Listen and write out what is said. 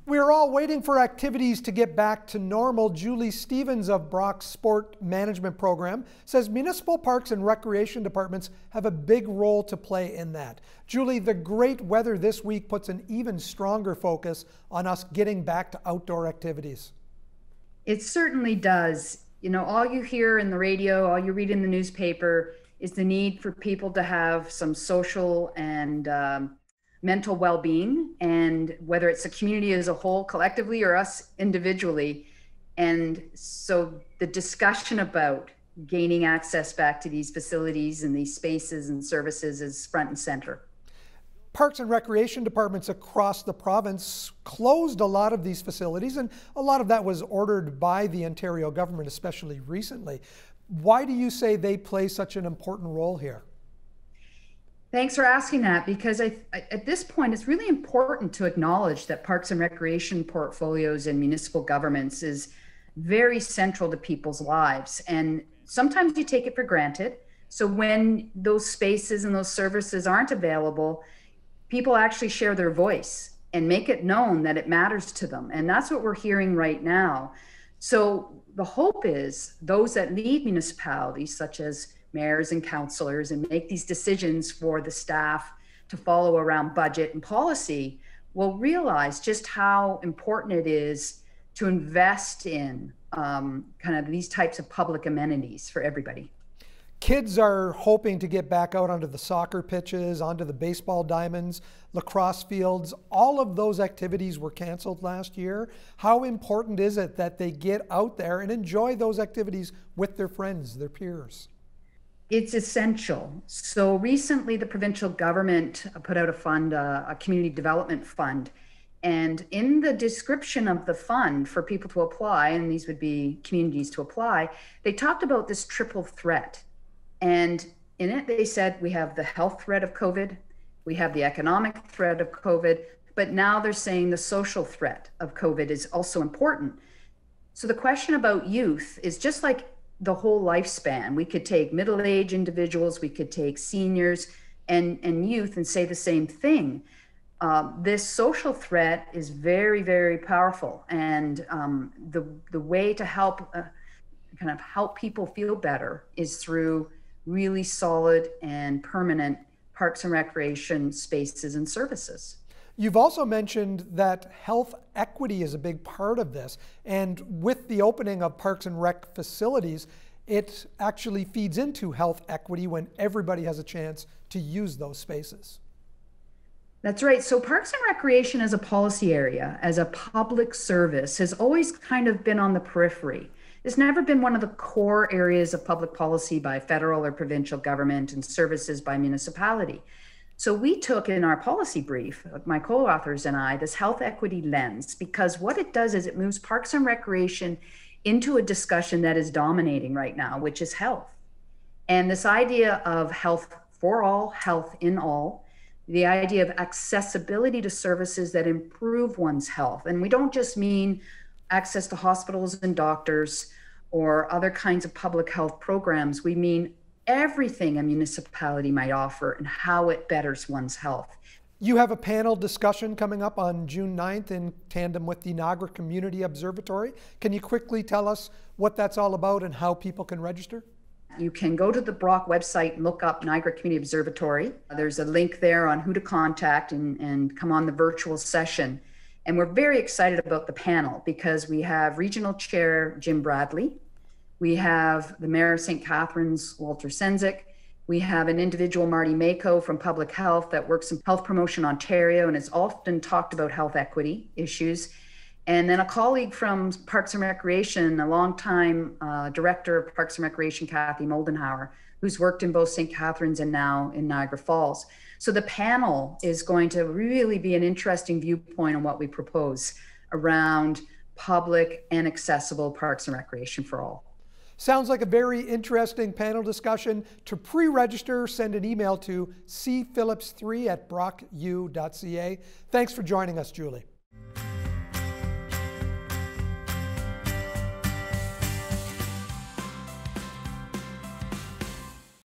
We're all waiting for activities to get back to normal. Julie Stevens of Brock's Sport Management Program says municipal parks and recreation departments have a big role to play in that. Julie, the great weather this week puts an even stronger focus on us getting back to outdoor activities. It certainly does. You know, all you hear in the radio, all you read in the newspaper is the need for people to have some social and mental well-being, and whether it's the community as a whole collectively or us individually. And so the discussion about gaining access back to these facilities and these spaces and services is front and center. Parks and recreation departments across the province closed a lot of these facilities, and a lot of that was ordered by the Ontario government, especially recently. Why do you say they play such an important role here? Thanks for asking that, because at this point, it's really important to acknowledge that parks and recreation portfolios in municipal governments is very central to people's lives. And sometimes you take it for granted. So when those spaces and those services aren't available, people actually share their voice and make it known that it matters to them. And that's what we're hearing right now. So the hope is those that lead municipalities, such as mayors and councillors, and make these decisions for the staff to follow around budget and policy, will realize just how important it is to invest in kind of these types of public amenities for everybody. Kids are hoping to get back out onto the soccer pitches, onto the baseball diamonds, lacrosse fields. All of those activities were canceled last year. How important is it that they get out there and enjoy those activities with their friends, their peers? It's essential. So recently the provincial government put out a fund, a community development fund. And in the description of the fund for people to apply, and these would be communities to apply, they talked about this triple threat. And in it, they said we have the health threat of COVID, we have the economic threat of COVID, but now they're saying the social threat of COVID is also important. So the question about youth is just like the whole lifespan. We could take middle-aged individuals, we could take seniors and youth and say the same thing. This social threat is very, very powerful. And the way to help kind of help people feel better is through really solid and permanent parks and recreation spaces and services. You've also mentioned that health equity is a big part of this. And with the opening of parks and rec facilities, it actually feeds into health equity when everybody has a chance to use those spaces. That's right. So parks and recreation as a policy area, as a public service, has always kind of been on the periphery. It's never been one of the core areas of public policy by federal or provincial government and services by municipality. So we took in our policy brief, my co-authors and I, this health equity lens, because what it does is it moves parks and recreation into a discussion that is dominating right now, which is health. And this idea of health for all, health in all, the idea of accessibility to services that improve one's health. And we don't just mean access to hospitals and doctors or other kinds of public health programs. We mean everything a municipality might offer and how it betters one's health. You have a panel discussion coming up on June 9th in tandem with the Niagara Community Observatory. Can you quickly tell us what that's all about and how people can register? You can go to the Brock website and look up Niagara Community Observatory. There's a link there on who to contact and come on the virtual session. And we're very excited about the panel because we have Regional Chair Jim Bradley. We have the Mayor of St. Catharines, Walter Senzik. We have an individual, Marty Mako, from Public Health that works in Health Promotion Ontario and has often talked about health equity issues. And then a colleague from Parks and Recreation, a longtime director of Parks and Recreation, Kathy Moldenhauer, who's worked in both St. Catharines and now in Niagara Falls. So the panel is going to really be an interesting viewpoint on what we propose around public and accessible parks and recreation for all. Sounds like a very interesting panel discussion. To pre-register, send an email to cphillips3@brocku.ca. Thanks for joining us, Julie.